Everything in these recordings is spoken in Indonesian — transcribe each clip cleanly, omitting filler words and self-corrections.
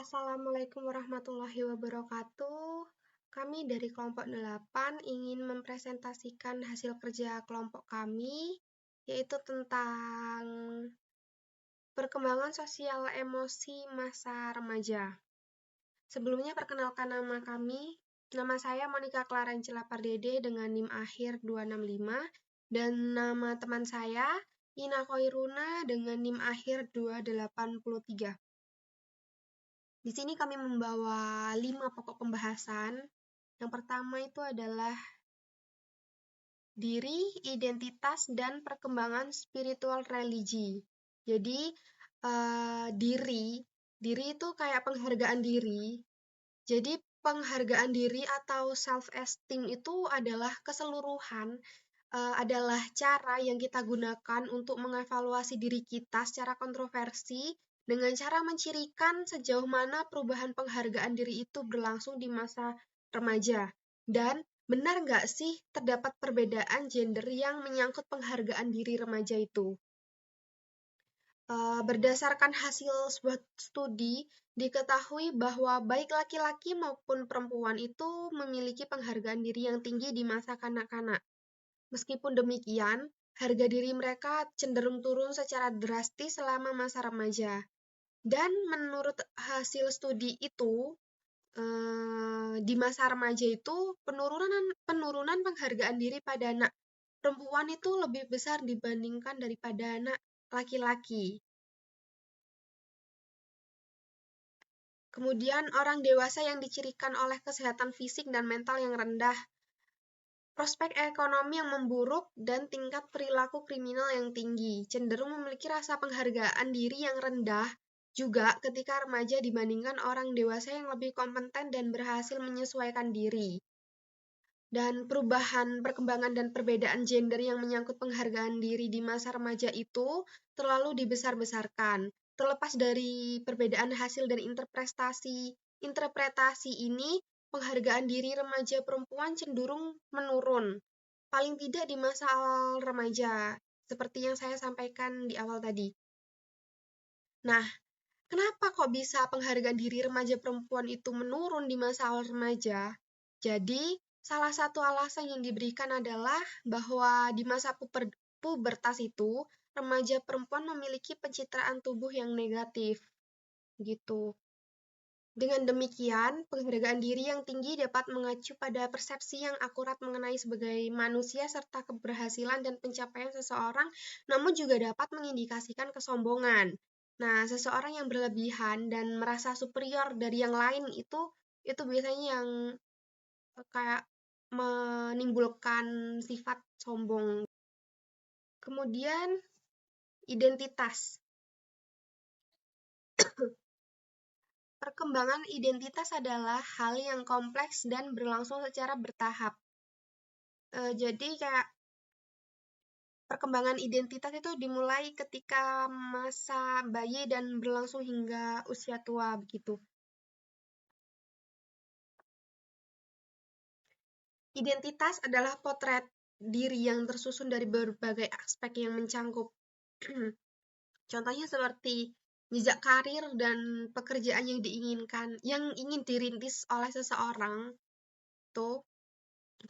Assalamualaikum warahmatullahi wabarakatuh. Kami dari kelompok 8 ingin mempresentasikan hasil kerja kelompok kami, yaitu tentang perkembangan sosial emosi masa remaja. Sebelumnya perkenalkan nama kami. Nama saya Monica Clarencela Pardede dengan NIM akhir 265 dan nama teman saya Ina Khoiruna dengan NIM akhir 283. Di sini kami membawa 5 pokok pembahasan. Yang pertama itu adalah diri, identitas, dan perkembangan spiritual religi. Jadi, diri itu kayak penghargaan diri. Jadi, penghargaan diri atau self-esteem itu adalah keseluruhan, adalah cara yang kita gunakan untuk mengevaluasi diri kita secara kontroversi dengan cara mencirikan sejauh mana perubahan penghargaan diri itu berlangsung di masa remaja. Dan benar nggak sih terdapat perbedaan gender yang menyangkut penghargaan diri remaja itu? Berdasarkan hasil sebuah studi, diketahui bahwa baik laki-laki maupun perempuan itu memiliki penghargaan diri yang tinggi di masa kanak-kanak. Meskipun demikian, harga diri mereka cenderung turun secara drastis selama masa remaja. Dan menurut hasil studi itu, di masa remaja itu penurunan penghargaan diri pada anak perempuan itu lebih besar dibandingkan daripada anak laki-laki. Kemudian orang dewasa yang dicirikan oleh kesehatan fisik dan mental yang rendah, prospek ekonomi yang memburuk, dan tingkat perilaku kriminal yang tinggi, cenderung memiliki rasa penghargaan diri yang rendah juga ketika remaja dibandingkan orang dewasa yang lebih kompeten dan berhasil menyesuaikan diri. Dan perkembangan dan perbedaan gender yang menyangkut penghargaan diri di masa remaja itu terlalu dibesar-besarkan. Terlepas dari perbedaan hasil dan interpretasi ini, penghargaan diri remaja perempuan cenderung menurun. Paling tidak di masa awal remaja, seperti yang saya sampaikan di awal tadi. Nah, kenapa kok bisa penghargaan diri remaja perempuan itu menurun di masa awal remaja? Jadi, salah satu alasan yang diberikan adalah bahwa di masa pubertas itu, remaja perempuan memiliki pencitraan tubuh yang negatif. Gitu. Dengan demikian, penghargaan diri yang tinggi dapat mengacu pada persepsi yang akurat mengenai sebagai manusia serta keberhasilan dan pencapaian seseorang, namun juga dapat mengindikasikan kesombongan. Nah, seseorang yang berlebihan dan merasa superior dari yang lain itu biasanya yang kayak menimbulkan sifat sombong. Kemudian, identitas. Perkembangan identitas adalah hal yang kompleks dan berlangsung secara bertahap. Jadi kayak perkembangan identitas itu dimulai ketika masa bayi dan berlangsung hingga usia tua begitu. Identitas adalah potret diri yang tersusun dari berbagai aspek yang mencangkup. Contohnya seperti jejak karir dan pekerjaan yang diinginkan, yang ingin dirintis oleh seseorang, itu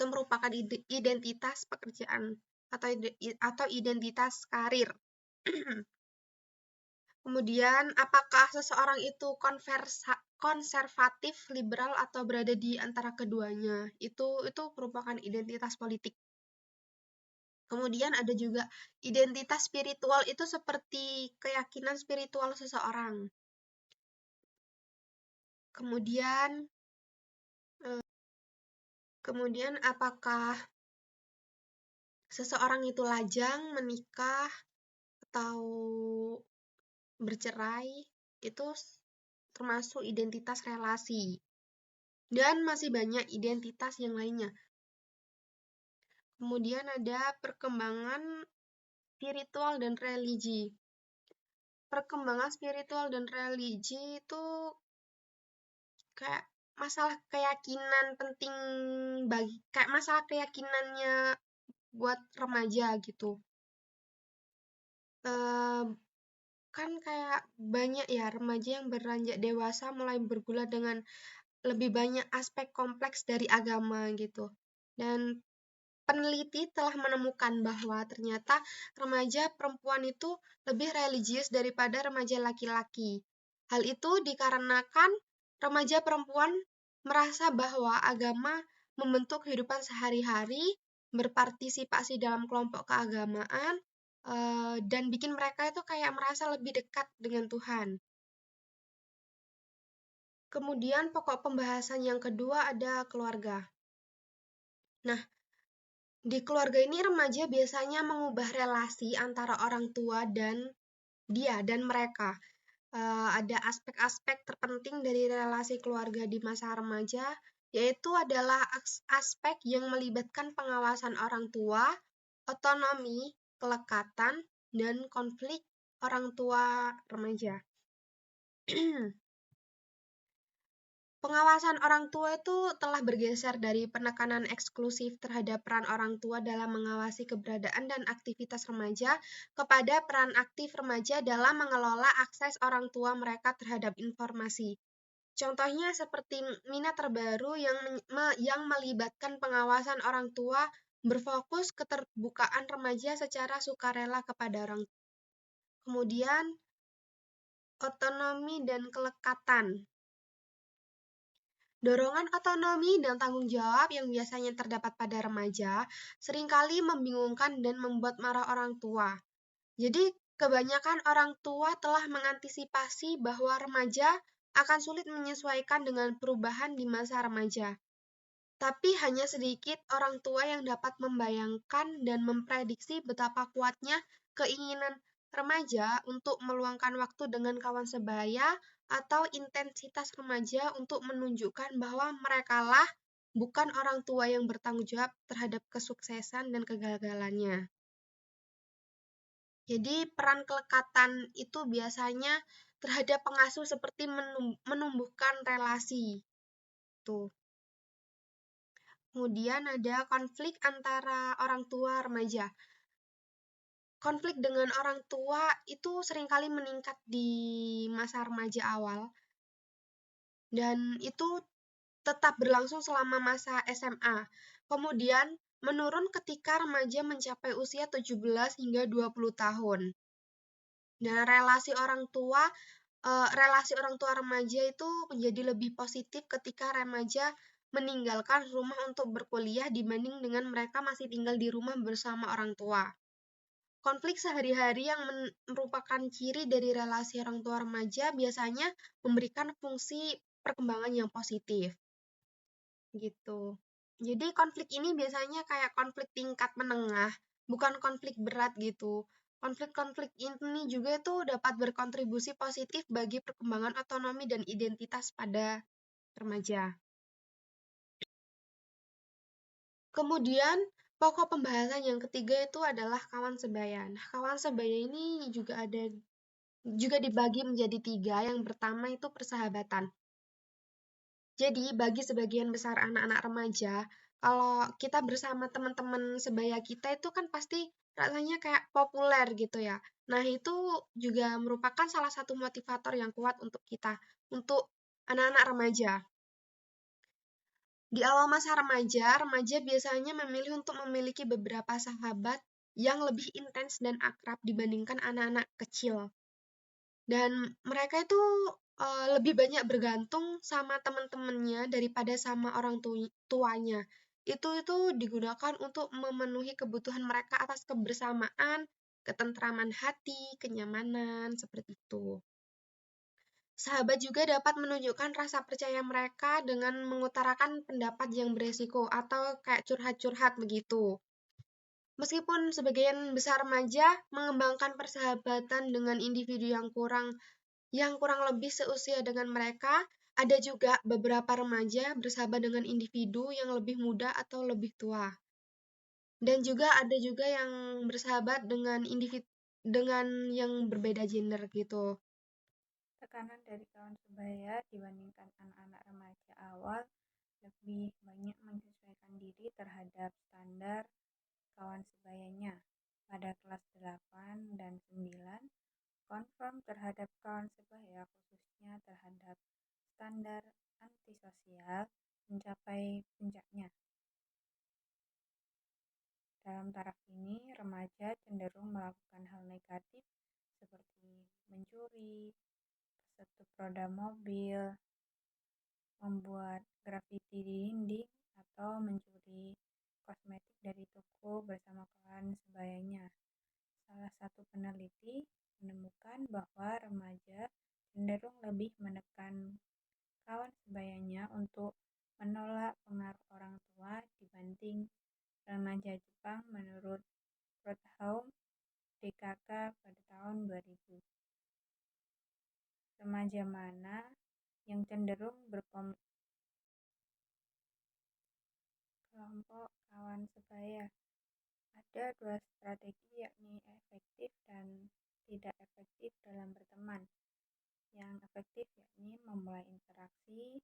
merupakan identitas pekerjaan atau identitas karir. Kemudian, apakah seseorang itu konservatif, liberal, atau berada di antara keduanya? Itu merupakan identitas politik. Kemudian ada juga identitas spiritual, itu seperti keyakinan spiritual seseorang. Kemudian apakah seseorang itu lajang, menikah, atau bercerai, itu termasuk identitas relasi. Dan masih banyak identitas yang lainnya. Kemudian ada perkembangan spiritual dan religi. Perkembangan spiritual dan religi itu kayak masalah keyakinan penting kayak masalah keyakinannya buat remaja gitu. kan kayak banyak ya remaja yang beranjak dewasa mulai bergulat dengan lebih banyak aspek kompleks dari agama gitu. Dan peneliti telah menemukan bahwa ternyata remaja perempuan itu lebih religius daripada remaja laki-laki. Hal itu dikarenakan remaja perempuan merasa bahwa agama membentuk kehidupan sehari-hari, berpartisipasi dalam kelompok keagamaan, dan bikin mereka itu kayak merasa lebih dekat dengan Tuhan. Kemudian pokok pembahasan yang kedua ada keluarga. Nah, di keluarga ini remaja biasanya mengubah relasi antara orang tua dan dia dan mereka. Ada aspek-aspek terpenting dari relasi keluarga di masa remaja, yaitu adalah aspek yang melibatkan pengawasan orang tua, otonomi, kelekatan, dan konflik orang tua remaja. Pengawasan orang tua itu telah bergeser dari penekanan eksklusif terhadap peran orang tua dalam mengawasi keberadaan dan aktivitas remaja kepada peran aktif remaja dalam mengelola akses orang tua mereka terhadap informasi. Contohnya seperti minat terbaru yang melibatkan pengawasan orang tua berfokus keterbukaan remaja secara sukarela kepada orang tua. Kemudian, otonomi dan kelekatan. Dorongan otonomi dan tanggung jawab yang biasanya terdapat pada remaja seringkali membingungkan dan membuat marah orang tua. Jadi, kebanyakan orang tua telah mengantisipasi bahwa remaja akan sulit menyesuaikan dengan perubahan di masa remaja. Tapi hanya sedikit orang tua yang dapat membayangkan dan memprediksi betapa kuatnya keinginan remaja untuk meluangkan waktu dengan kawan sebaya atau intensitas remaja untuk menunjukkan bahwa merekalah bukan orang tua yang bertanggung jawab terhadap kesuksesan dan kegagalannya. Jadi peran kelekatan itu biasanya terhadap pengasuh seperti menumbuhkan relasi. Tuh. Kemudian ada konflik antara orang tua remaja. Konflik dengan orang tua itu seringkali meningkat di masa remaja awal dan itu tetap berlangsung selama masa SMA. Kemudian menurun ketika remaja mencapai usia 17 hingga 20 tahun. Dan relasi orang tua remaja itu menjadi lebih positif ketika remaja meninggalkan rumah untuk berkuliah dibanding dengan mereka masih tinggal di rumah bersama orang tua. Konflik sehari-hari yang merupakan ciri dari relasi orang tua remaja biasanya memberikan fungsi perkembangan yang positif. Gitu. Jadi konflik ini biasanya kayak konflik tingkat menengah, bukan konflik berat gitu. Konflik-konflik ini juga itu dapat berkontribusi positif bagi perkembangan otonomi dan identitas pada remaja. Kemudian, pokok pembahasan yang ketiga itu adalah kawan sebaya. Nah, kawan sebaya ini juga dibagi menjadi tiga. Yang pertama itu persahabatan. Jadi, bagi sebagian besar anak-anak remaja, kalau kita bersama teman-teman sebaya kita itu kan pasti rasanya kayak populer gitu ya. Nah, itu juga merupakan salah satu motivator yang kuat untuk kita, untuk anak-anak remaja. Di awal masa remaja, remaja biasanya memilih untuk memiliki beberapa sahabat yang lebih intens dan akrab dibandingkan anak-anak kecil. Dan mereka itu lebih banyak bergantung sama teman-temannya daripada sama orang tuanya. Itu digunakan untuk memenuhi kebutuhan mereka atas kebersamaan, ketentraman hati, kenyamanan, seperti itu. Sahabat juga dapat menunjukkan rasa percaya mereka dengan mengutarakan pendapat yang beresiko atau kayak curhat-curhat begitu. Meskipun sebagian besar remaja mengembangkan persahabatan dengan individu yang kurang lebih seusia dengan mereka, ada juga beberapa remaja bersahabat dengan individu yang lebih muda atau lebih tua. Dan juga ada juga yang bersahabat dengan individu dengan yang berbeda gender gitu. Tekanan dari kawan sebaya dibandingkan anak-anak remaja awal lebih banyak menyesuaikan diri terhadap standar kawan sebayanya. Pada kelas 8 dan 9, konfront standar antisosial mencapai puncaknya. Dalam taraf ini, remaja cenderung melakukan hal negatif seperti mencuri, tersetup roda mobil, membuat grafiti di dinding, atau mencuri kosmetik dari toko bersama kawan sebayanya. Salah satu peneliti menemukan bahwa remaja cenderung lebih menekan kawan sebayanya untuk menolak pengaruh orang tua dibanding remaja Jepang menurut Rothbaum DKK pada tahun 2000. Remaja mana yang cenderung berkelompok kawan sebaya? Ada dua strategi, yakni efektif dan tidak efektif dalam berteman. Yang efektif yakni memulai interaksi,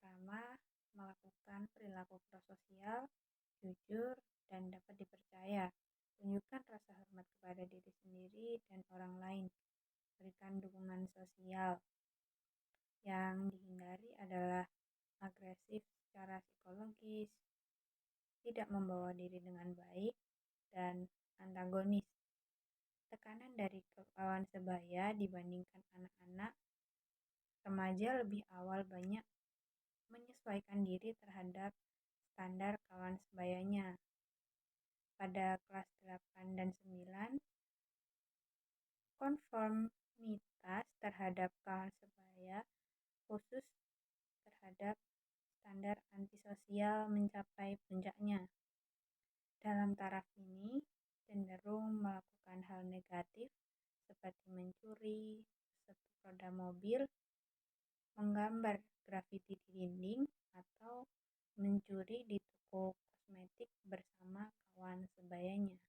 ramah, melakukan perilaku prososial, jujur, dan dapat dipercaya. Tunjukkan rasa hormat kepada diri sendiri dan orang lain. Berikan dukungan sosial. Yang dihindari adalah agresif secara psikologis, tidak membawa diri dengan baik, dan antagonis. Tekanan dari kawan sebaya dibandingkan anak-anak, remaja lebih awal banyak menyesuaikan diri terhadap standar kawan sebayanya. Pada kelas 8 dan 9, konformitas terhadap kawan sebaya, khusus terhadap standar antisosial mencapai puncaknya. Dalam taraf ini, cenderung melakukan hal negatif seperti mencuri, tersetup roda mobil, menggambar grafiti di dinding, atau mencuri di toko kosmetik bersama kawan sebayanya.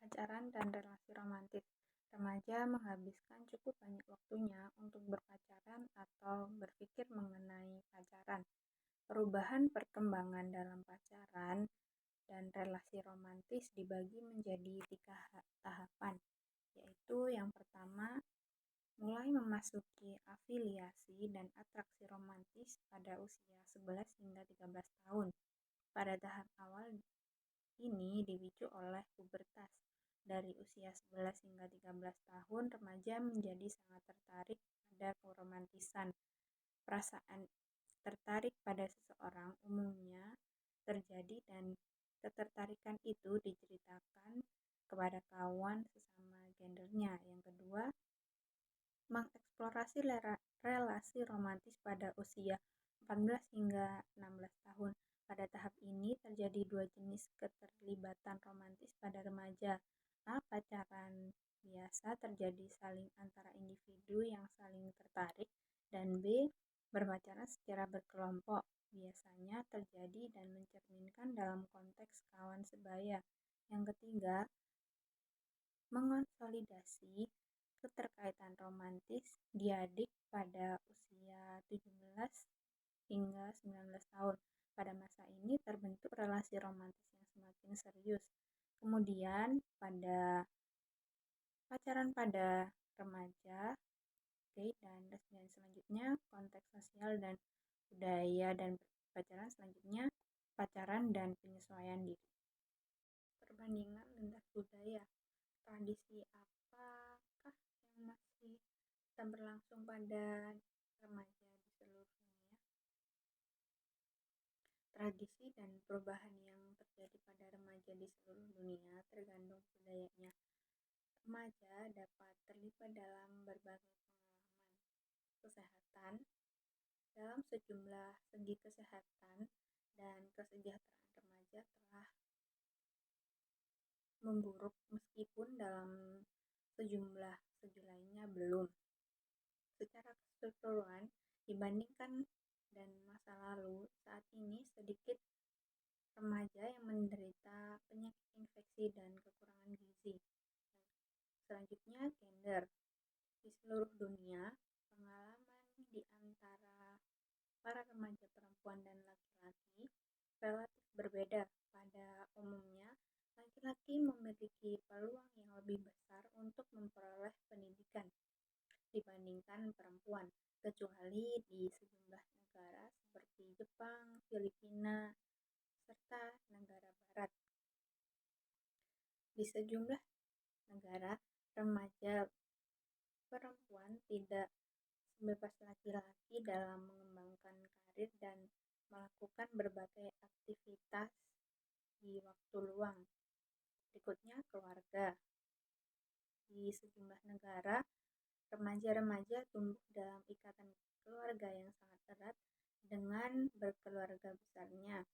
Pacaran dan relasi romantis. Remaja menghabiskan cukup banyak waktunya untuk berpacaran atau berpikir mengenai pacaran. Perubahan perkembangan dalam pacaran dan relasi romantis dibagi menjadi 3 tahapan, yaitu yang pertama, mulai memasuki afiliasi dan atraksi romantis pada usia 11 hingga 13 tahun. Pada tahap awal ini dipicu oleh pubertas. Dari usia 11 hingga 13 tahun, remaja menjadi sangat tertarik pada keromantisan. Perasaan tertarik pada seseorang umumnya terjadi dan ketertarikan itu diceritakan kepada kawan sesama gendernya. Yang kedua, mengeksplorasi relasi romantis pada usia 14 hingga 16 tahun. Pada tahap ini terjadi 2 jenis keterlibatan romantis pada remaja. A. Pacaran biasa terjadi saling antara individu yang saling tertarik, dan B. Berpacaran secara berkelompok, biasanya terjadi dan mencerminkan dalam konteks kawan sebaya. Yang ketiga, mengonsolidasi keterkaitan romantis diadik pada usia 17 hingga 19 tahun. Pada masa ini terbentuk relasi romantis yang semakin serius. Kemudian pada pacaran pada remaja, gay dan lesbian selanjutnya, konteks sosial dan budaya, dan pacaran selanjutnya pacaran dan penyesuaian diri. Perbandingan lintas budaya. Tradisi apakah yang masih tetap berlangsung pada remaja di seluruh dunia? Tradisi dan perubahan yang terjadi pada remaja di seluruh dunia tergantung budayanya. Remaja dapat terlibat dalam berbagai pengalaman kesehatan. Dalam sejumlah segi kesehatan dan kesejahteraan remaja telah memburuk, meskipun dalam sejumlah segi lainnya belum. Secara keseluruhan, dibandingkan dan masa lalu, saat ini sedikit remaja yang menderita penyakit infeksi dan kekurangan gizi. Selanjutnya, gender. Di seluruh dunia, pengalaman di antara para remaja perempuan dan laki-laki relatif berbeda. Pada umumnya, laki-laki memiliki peluang yang lebih besar untuk memperoleh pendidikan dibandingkan perempuan. kecuali di sejumlah negara seperti Jepang, Filipina, serta negara barat. Di sejumlah negara, remaja perempuan tidak sebebas laki-laki dalam mengembangkan karir dan melakukan berbagai aktivitas di waktu luang. Berikutnya, keluarga. Di sejumlah negara, remaja-remaja tumbuh dalam ikatan keluarga yang sangat erat dengan berkeluarga besarnya,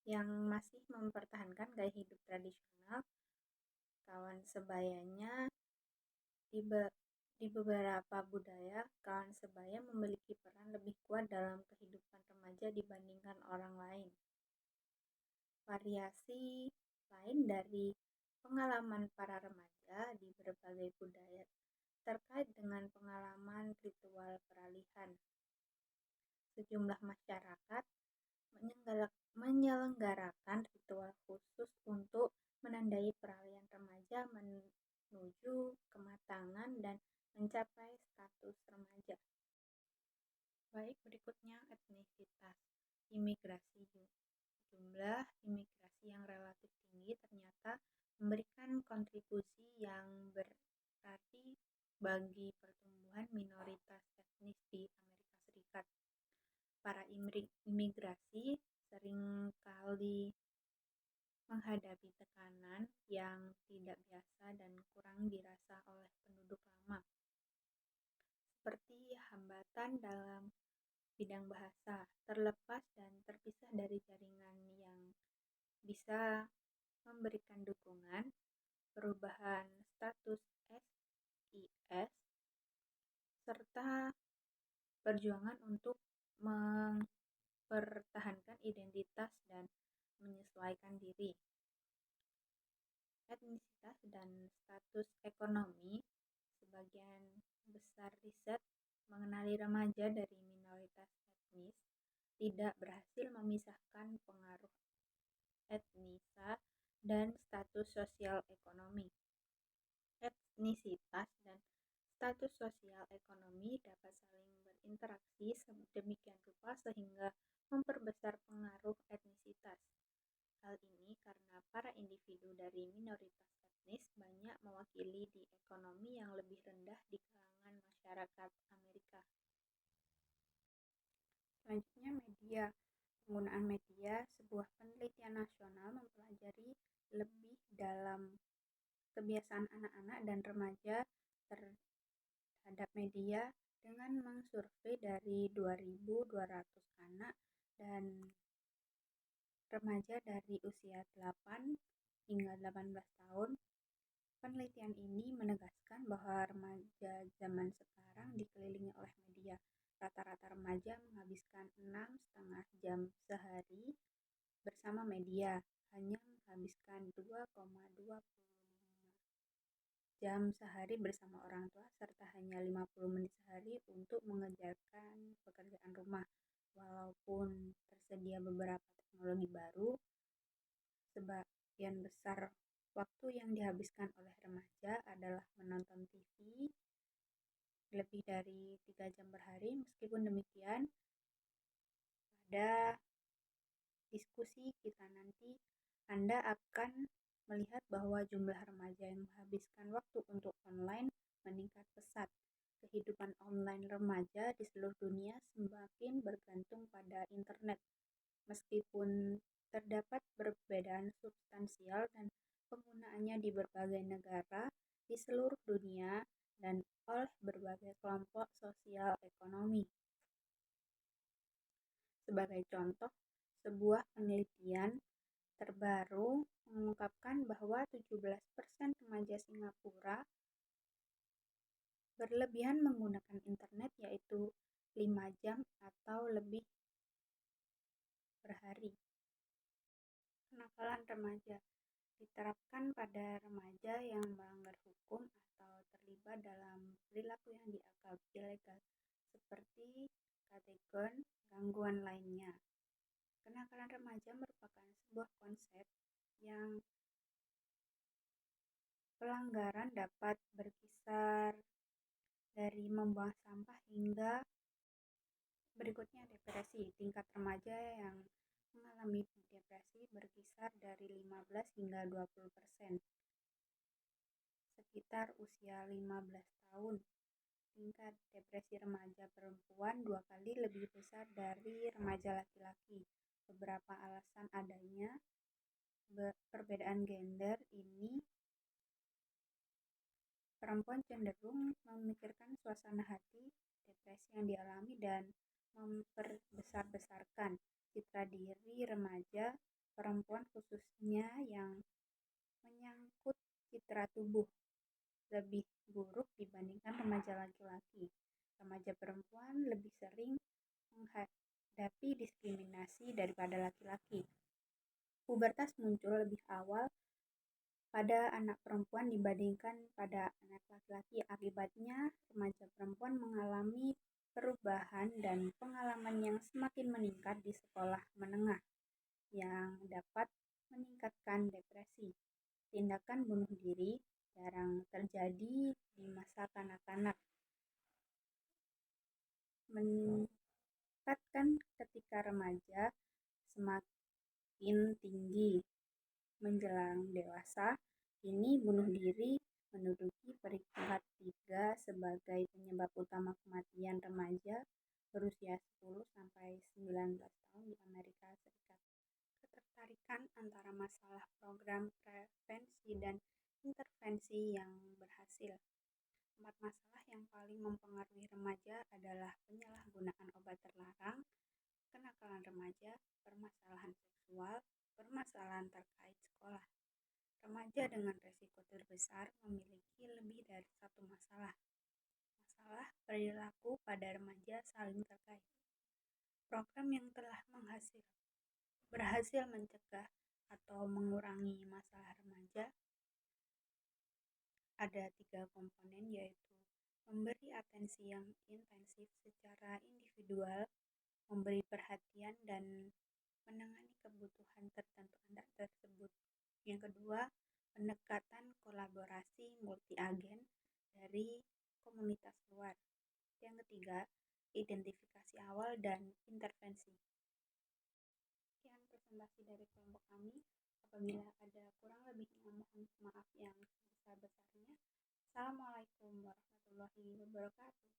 yang masih mempertahankan gaya hidup tradisional kawan sebayanya. Di beberapa budaya, kawan sebaya memiliki peran lebih kuat dalam kehidupan remaja dibandingkan orang lain. Variasi lain dari pengalaman para remaja di berbagai budaya terkait dengan pengalaman ritual peralihan. Sejumlah masyarakat menyelenggarakan ritual khusus untuk menandai peralihan remaja menuju kematangan dan mencapai status remaja. Baik, berikutnya etnisitas. Imigrasi. Jumlah imigrasi yang relatif tinggi ternyata memberikan kontribusi yang berarti bagi pertumbuhan minoritas etnis di Amerika Serikat. Para imigrasi seringkali menghadapi tekanan yang tidak biasa dan kurang dirasa oleh penduduk lama, seperti hambatan dalam bidang bahasa, terlepas dan terpisah dari jaringan yang bisa memberikan dukungan, perubahan status SIS, serta perjuangan untuk mempertahankan identitas dan menyesuaikan diri. Etnisitas dan status ekonomi. Sebagian besar riset mengenali remaja dari minoritas etnis tidak berhasil memisahkan pengaruh etnisa dan status sosial ekonomi. Etnisitas dan status sosial ekonomi dapat saling berinteraksi sedemikian rupa sehingga memperbesar pengaruh etnisitas. Hal ini karena para individu dari minoritas etnis banyak mewakili di ekonomi yang lebih rendah di kalangan masyarakat Amerika. Selanjutnya, media. Penggunaan media. Sebuah penelitian nasional mempelajari lebih dalam kebiasaan anak-anak dan remaja terhadap media dengan mengsurvei dari 2.200 anak dan remaja dari usia 8 hingga 18 tahun. Penelitian ini menegaskan bahwa remaja zaman sekarang dikelilingi oleh media. Rata-rata remaja menghabiskan 6,5 jam sehari bersama media, hanya menghabiskan 2,25 jam sehari bersama orang tua, serta hanya 50 menit sehari untuk mengerjakan pekerjaan rumah. Walaupun tersedia beberapa teknologi baru, sebagian besar waktu yang dihabiskan oleh remaja adalah menonton TV lebih dari 3 jam per hari. Meskipun demikian, pada diskusi kita nanti Anda akan melihat bahwa jumlah remaja yang menghabiskan waktu untuk online meningkat pesat. Kehidupan online remaja di seluruh dunia semakin bergantung pada internet. Meskipun terdapat perbedaan substansial dan penggunaannya di berbagai negara di seluruh dunia dan oleh berbagai kelompok sosial ekonomi. Sebagai contoh, sebuah penelitian terbaru mengungkapkan bahwa 17% remaja Singapura berlebihan menggunakan internet, yaitu 5 jam atau lebih per hari. Kenakalan remaja diterapkan pada remaja yang melanggar hukum atau terlibat dalam perilaku yang dianggap ilegal, seperti kategon gangguan lainnya. Kenakalan remaja merupakan sebuah konsep yang pelanggaran dapat berkisar dari membuang sampah hingga berikutnya depresi. Tingkat remaja yang mengalami depresi berkisar dari 15 hingga 20%, sekitar usia 15 tahun. Tingkat depresi remaja perempuan 2 kali lebih besar dari remaja laki-laki. Beberapa alasan adanya perbedaan gender ini: perempuan cenderung memikirkan suasana hati, depresi yang dialami, dan memperbesar-besarkan citra diri remaja perempuan khususnya yang menyangkut citra tubuh lebih buruk dibandingkan remaja laki-laki. Remaja perempuan lebih sering menghadapi diskriminasi daripada laki-laki. Pubertas muncul lebih awal pada anak perempuan dibandingkan pada anak laki-laki. Akibatnya, remaja perempuan mengalami perubahan dan pengalaman yang semakin meningkat di sekolah menengah yang dapat meningkatkan depresi. Tindakan bunuh diri jarang terjadi di masa kanak-kanak, meningkatkan ketika remaja semakin tinggi. Menjelang dewasa, kini bunuh diri menduduki peringkat 3 sebagai penyebab utama kematian remaja berusia 10 sampai 19 tahun di Amerika Serikat. Ketertarikan antara masalah program prevensi dan intervensi yang berhasil. 4 masalah yang paling mempengaruhi remaja adalah penyalahgunaan obat terlarang, kenakalan remaja, permasalahan seksual, permasalahan terkait sekolah. Remaja dengan resiko terbesar memiliki lebih dari satu masalah. Masalah perilaku pada remaja saling terkait. Program yang telah berhasil mencegah atau mengurangi masalah remaja ada 3 komponen, yaitu memberi atensi yang intensif secara individual, memberi perhatian dan menangani kebutuhan tertentu anak tersebut. Yang kedua, pendekatan kolaborasi multi-agen dari komunitas luar. Yang ketiga, identifikasi awal dan intervensi. Sekian presentasi dari kelompok kami. Apabila ada kurang lebihnya, mohon maaf yang sebesar-besarnya. Assalamualaikum warahmatullahi wabarakatuh.